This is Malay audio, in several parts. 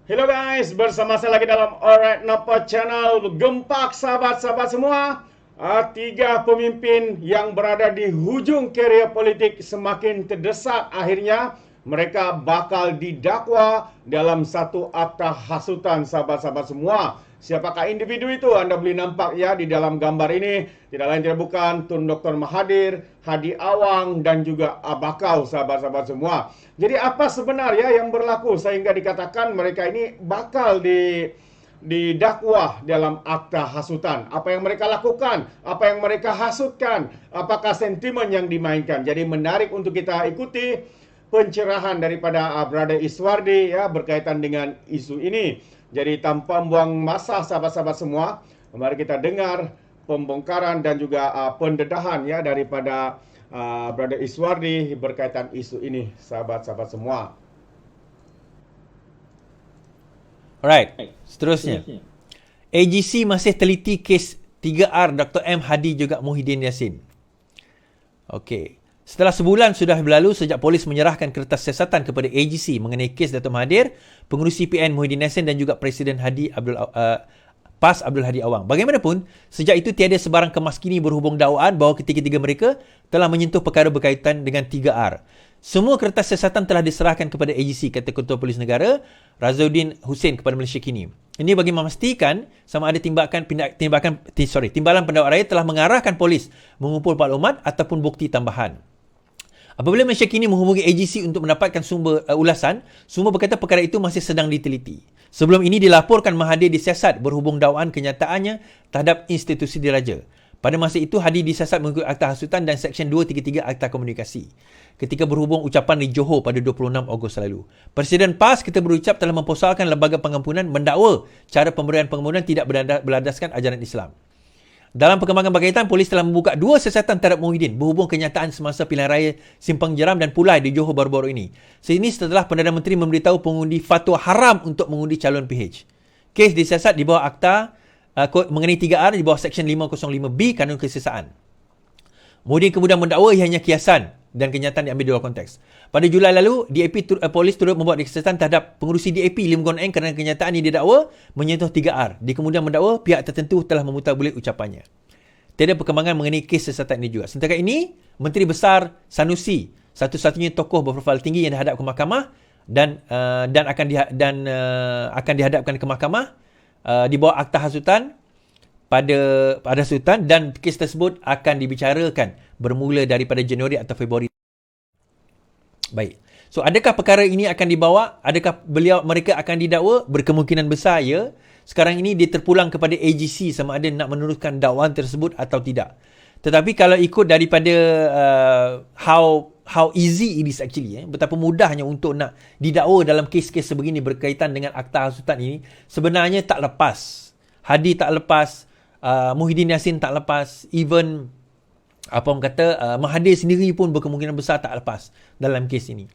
Hello guys, bersama saya lagi dalam Alright Napa Channel. Gempak sahabat-sahabat semua. Tiga pemimpin yang berada di hujung karier politik semakin terdesak. Akhirnya mereka bakal didakwa dalam satu akta hasutan, sahabat-sahabat semua. Siapakah individu itu? Anda boleh nampak ya di dalam gambar ini. Tidak lain tidak bukan Tun Dr. Mahathir, Hadi Awang dan juga Abakau, sahabat-sahabat semua. Jadi apa sebenarnya yang berlaku sehingga dikatakan mereka ini bakal didakwa dalam akta hasutan? Apa yang mereka lakukan? Apa yang mereka hasutkan? Apakah sentimen yang dimainkan? Jadi menarik untuk kita ikuti pencerahan daripada Brother Iswardi ya berkaitan dengan isu ini. Jadi tanpa membuang masa sahabat-sahabat semua, mari kita dengar pembongkaran dan juga pendedahan ya daripada Brother Iswardi berkaitan isu ini, sahabat-sahabat semua. Alright, seterusnya. AGC masih teliti kes 3R Dr. M. Hadi juga Muhyiddin Yassin. Okey. Setelah sebulan sudah berlalu sejak polis menyerahkan kertas siasatan kepada AGC mengenai kes Dato' Mahathir, pengurusi PN Muhyiddin Yassin dan juga Presiden PAS Abdul Hadi Awang. Bagaimanapun, sejak itu tiada sebarang kemaskini berhubung dakwaan bahawa ketiga-tiga mereka telah menyentuh perkara berkaitan dengan 3R. Semua kertas siasatan telah diserahkan kepada AGC, kata Ketua Polis Negara Razauddin Hussein kepada Malaysia Kini. Ini bagi memastikan sama ada timbalan pendakwa raya telah mengarahkan polis mengumpul maklumat ataupun bukti tambahan. Apabila Malaysia Kini menghubungi AGC untuk mendapatkan sumber ulasan, semua berkata perkara itu masih sedang diteliti. Sebelum ini dilaporkan Mahathir disiasat berhubung dakwaan kenyataannya terhadap institusi diraja. Pada masa itu, Hadi disiasat mengikut Akta Hasutan dan Seksyen 233 Akta Komunikasi ketika berhubung ucapan di Johor pada 26 Ogos lalu. Presiden PAS kita berucap telah mempersoalkan lembaga pengampunan mendakwa cara pemberian pengampunan tidak berlandaskan ajaran Islam. Dalam perkembangan berkaitan, polis telah membuka 2 siasatan terhadap Muhyiddin berhubung kenyataan semasa pilihan raya Simpang Jeram dan Pulai di Johor baru-baru ini. Ini setelah Perdana Menteri memberitahu pengundi fatwa haram untuk mengundi calon PH. Kes disiasat di bawah akta mengenai 3R di bawah Seksyen 505B Kanun Kesesaan. Muhyiddin kemudian mendakwa ia hanya kiasan dan kenyataan diambil di luar konteks. Pada Julai lalu, polis turut membuat siasatan terhadap pengurusi DAP Lim Guan Eng kerana kenyataan yang didakwa menyentuh 3R. Dia kemudian mendakwa pihak tertentu telah memutarbalik ucapannya. Tiada perkembangan mengenai kes siasatan ini juga. Sementara ini, Menteri Besar Sanusi, satu-satunya tokoh berprofil tinggi yang dihadap ke mahkamah dan akan dihadapkan ke mahkamah di bawah akta hasutan pada hasutan dan kes tersebut akan dibicarakan bermula daripada Januari atau Februari. Baik. So, adakah perkara ini akan dibawa? Adakah mereka akan didakwa? Berkemungkinan besar ya. Sekarang ini dia terpulang kepada AGC sama ada nak meneruskan dakwaan tersebut atau tidak. Tetapi kalau ikut daripada how easy it is actually, betapa mudahnya untuk nak didakwa dalam kes-kes sebegini berkaitan dengan akta hasutan ini, sebenarnya tak lepas. Hadi tak lepas, Muhyiddin Yassin tak lepas, even Mahathir sendiri pun berkemungkinan besar tak lepas dalam kes ini.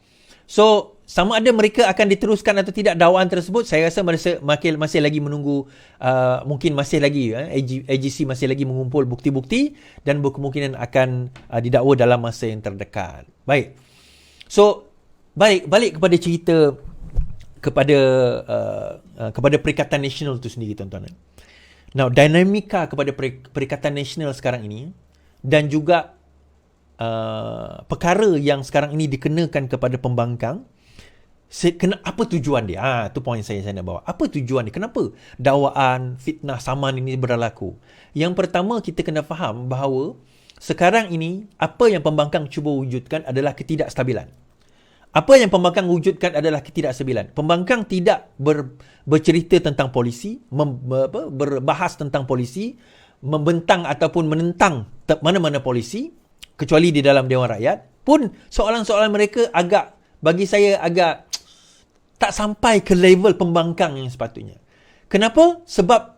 So, sama ada mereka akan diteruskan atau tidak dakwaan tersebut, saya rasa masih lagi menunggu, mungkin masih lagi AGC masih lagi mengumpul bukti-bukti dan berkemungkinan akan didakwa dalam masa yang terdekat. Baik. So, balik kepada cerita kepada Perikatan Nasional itu sendiri, tuan-tuan. Now, dinamika kepada Perikatan Nasional sekarang ini dan juga perkara yang sekarang ini dikenakan kepada pembangkang, apa tujuan dia? Itu poin saya nak bawa. Apa tujuan dia? Kenapa dakwaan fitnah saman ini berlaku? Yang pertama, kita kena faham bahawa sekarang ini apa yang pembangkang cuba wujudkan adalah ketidakstabilan. Apa yang pembangkang wujudkan adalah ketidakstabilan. Pembangkang tidak bercerita tentang polisi, berbahas tentang polisi, membentang ataupun menentang mana-mana polisi, kecuali di dalam Dewan Rakyat, pun soalan-soalan mereka bagi saya agak tak sampai ke level pembangkang yang sepatutnya. Kenapa? Sebab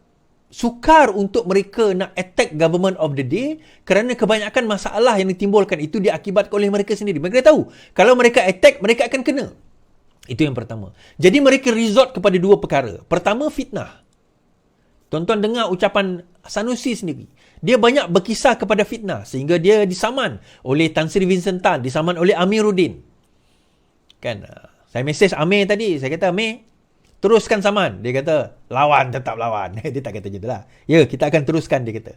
sukar untuk mereka nak attack government of the day kerana kebanyakan masalah yang ditimbulkan itu diakibatkan oleh mereka sendiri. Mereka tahu, kalau mereka attack, mereka akan kena. Itu yang pertama. Jadi mereka resort kepada 2 perkara. Pertama, fitnah. Tuan-tuan dengar ucapan Sanusi sendiri. Dia banyak berkisah kepada fitnah sehingga dia disaman oleh Tan Sri Vincent Tan, disaman oleh Amiruddin. Kan? Saya mesej Amir tadi, saya kata, Amir, teruskan saman. Dia kata, lawan, tetap lawan. Dia tak kata macam tu lah. Ya, kita akan teruskan, dia kata.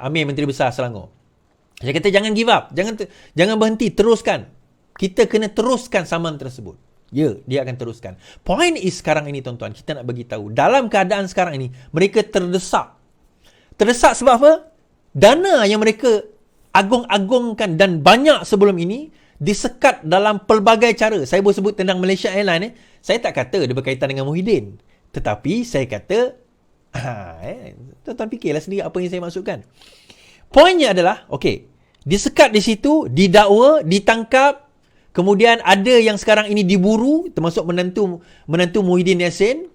Amir Menteri Besar Selangor. Dia kata, jangan give up. Jangan berhenti, teruskan. Kita kena teruskan saman tersebut. Ya, dia akan teruskan. Point is sekarang ini, tuan-tuan, kita nak bagi tahu. Dalam keadaan sekarang ini, mereka terdesak. Terdesak sebab apa? Dana yang mereka agung-agungkan dan banyak sebelum ini, disekat dalam pelbagai cara. Saya boleh sebut tentang Malaysia Airlines. Saya tak kata dia berkaitan dengan Muhyiddin. Tetapi saya kata, tuan-tuan fikirlah sendiri apa yang saya maksudkan. Poinnya adalah, disekat di situ, didakwa, ditangkap, kemudian ada yang sekarang ini diburu, termasuk menantu Muhyiddin Yassin.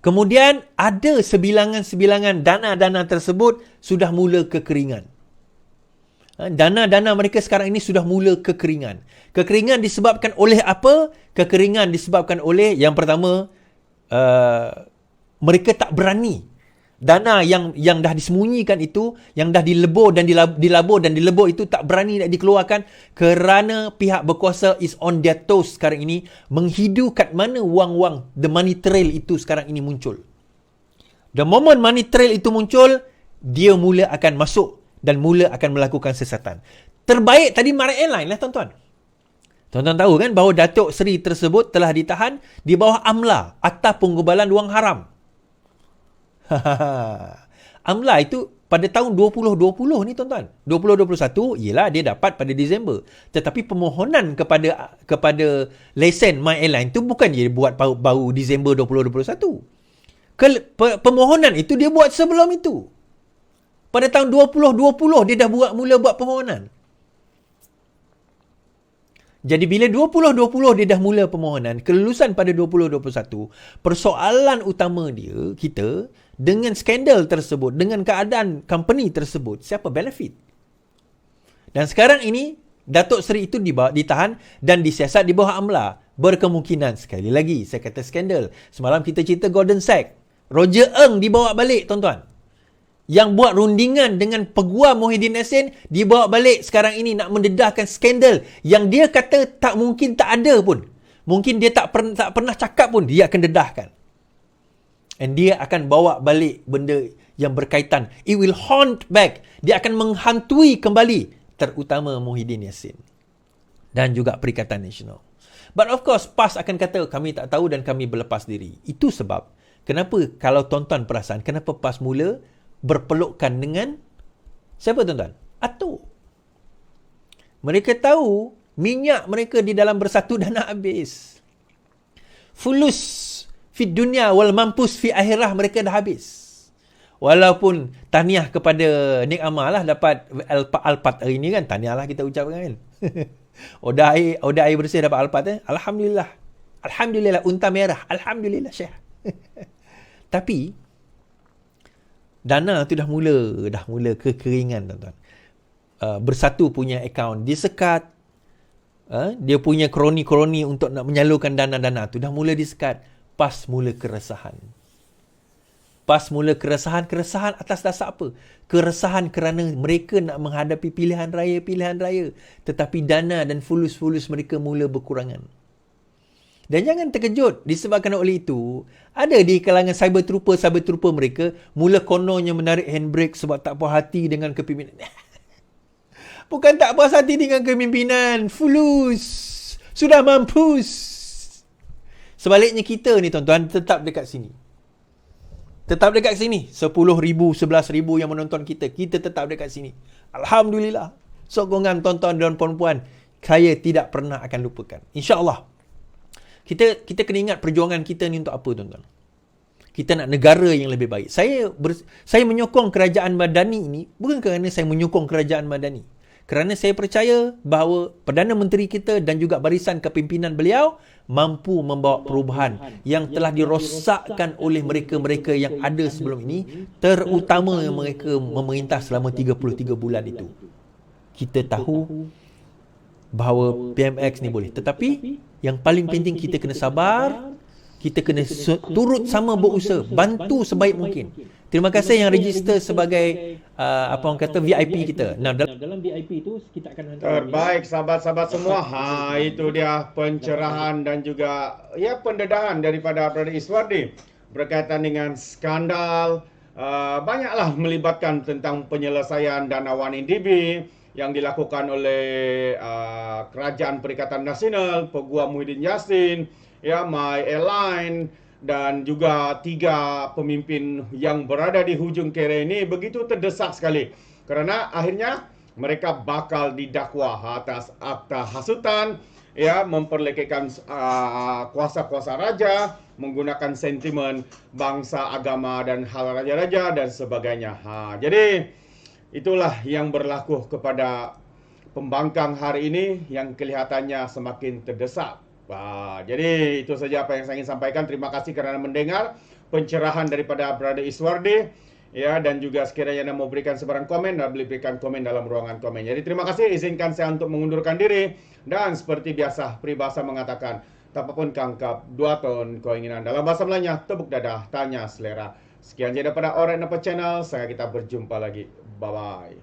Kemudian ada sebilangan-sebilangan dana-dana tersebut sudah mula kekeringan. Dana-dana mereka sekarang ini sudah mula kekeringan. Kekeringan disebabkan oleh apa? Kekeringan disebabkan oleh, yang pertama, mereka tak berani. Dana yang dah disembunyikan itu, yang dah dilebur dan dilebur itu tak berani nak dikeluarkan kerana pihak berkuasa is on their toes sekarang ini, menghidu kat mana wang-wang, the money trail itu sekarang ini muncul. The moment money trail itu muncul, dia mula akan masuk dan mula akan melakukan siasatan. Terbaik tadi Malaysia Airlines lah, tuan-tuan. Tuan-tuan tahu kan bahawa Datuk Seri tersebut telah ditahan di bawah AMLA, Akta Penggubalan Wang Haram. AMLA itu pada tahun 2020 ni, tuan-tuan. 2021 ialah dia dapat pada Disember. Tetapi permohonan kepada lesen My Airline tu bukan dia buat baru Disember 2021. Permohonan itu dia buat sebelum itu. Pada tahun 2020 dia dah mula buat permohonan. Jadi bila 2020 dia dah mula permohonan, kelulusan pada 2021, persoalan utama kita dengan skandal tersebut, dengan keadaan company tersebut, siapa benefit? Dan sekarang ini Datuk Seri itu ditahan dan disiasat di bawah AMLA. Berkemungkinan, sekali lagi saya kata skandal. Semalam kita cerita Golden Sachs, Roger Ng dibawa balik, tuan-tuan. Yang buat rundingan dengan peguam Muhyiddin Yassin dibawa balik sekarang ini nak mendedahkan skandal yang dia kata tak mungkin tak ada pun. Mungkin dia tak pernah cakap pun, dia akan dedahkan. And dia akan bawa balik benda yang berkaitan. It will haunt back. Dia akan menghantui kembali, terutama Muhyiddin Yassin dan juga Perikatan Nasional. But of course, PAS akan kata kami tak tahu dan kami berlepas diri. Itu sebab kenapa, kalau tuan-tuan perasan, kenapa PAS mula berpelukan dengan siapa, tuan-tuan? Atok. Mereka tahu minyak mereka di dalam bersatu dah nak habis. Fulus fi dunia wal mampus fi akhirah, mereka dah habis. Walaupun tahniah kepada Nik Amal lah dapat Alphard hari ni kan. Tahniah lah kita ucapkan kan. Oda air bersih dapat Alphard. Alhamdulillah. Alhamdulillah, unta merah. Alhamdulillah, Syekh. Tapi dana tu dah mula kekeringan, tuan-tuan. Bersatu punya akaun disekat. Dia punya kroni-kroni untuk nak menyalurkan dana-dana tu dah mula disekat. PAS mula keresahan. Keresahan atas dasar apa? Keresahan kerana mereka nak menghadapi pilihan raya. Tetapi dana dan fulus-fulus mereka mula berkurangan. Dan jangan terkejut, disebabkan oleh itu, ada di kalangan cyber trooper mereka mula kononnya menarik handbrake sebab tak puas hati dengan kepimpinan. Bukan tak puas hati dengan kepimpinan, fulus, sudah mampus. Sebaliknya kita ni, tuan-tuan, tetap dekat sini. 10,000, 11,000 yang menonton kita tetap dekat sini. Alhamdulillah. Sokongan tuan-tuan dan puan-puan, saya tidak pernah akan lupakan. InsyaAllah. Kita kena ingat perjuangan kita ni untuk apa, tuan-tuan. Kita nak negara yang lebih baik. Saya menyokong kerajaan Madani ini bukan kerana saya menyokong kerajaan Madani. Kerana saya percaya bahawa Perdana Menteri kita dan juga barisan kepimpinan beliau mampu membawa perubahan yang telah dirosakkan oleh mereka-mereka yang ada sebelum ini, terutama yang mereka memerintah selama 33 bulan itu. Kita tahu bahawa PMX ni boleh. Tetapi yang paling penting kita kena sabar, kita kena turut sama berusaha, bantu sebaik mungkin. Terima kasih yang register sebagai apa orang kata VIP kita. Nah, dalam VIP itu kita akan hantar Terbaik sahabat-sahabat semua. Itu dia pencerahan dan juga pendedahan daripada Brother Iswardi berkaitan dengan skandal banyaklah melibatkan tentang penyelesaian dana 1MDB yang dilakukan oleh Kerajaan Perikatan Nasional, Peguam Muhyiddin Yassin, My Airline, dan juga 3 pemimpin yang berada di hujung kereta ini begitu terdesak sekali. Kerana akhirnya mereka bakal didakwa atas akta hasutan, memperlekehkan kuasa-kuasa raja, menggunakan sentimen bangsa, agama dan hal raja-raja dan sebagainya. Jadi itulah yang berlaku kepada pembangkang hari ini yang kelihatannya semakin terdesak. Jadi itu saja apa yang saya ingin sampaikan. Terima kasih kerana mendengar pencerahan daripada Brother Iswardi. Dan juga sekiranya anda mau berikan sebarang komen, anda boleh berikan komen dalam ruangan komen. Jadi terima kasih, izinkan saya untuk mengundurkan diri. Dan seperti biasa, peribahasa mengatakan, tapapun kangkap, 2 ton keinginan. Dalam bahasa Melayanya, tepuk dadah, tanya selera. Sekian saja daripada Alright Nampak Channel. Kita berjumpa lagi. Bye-bye.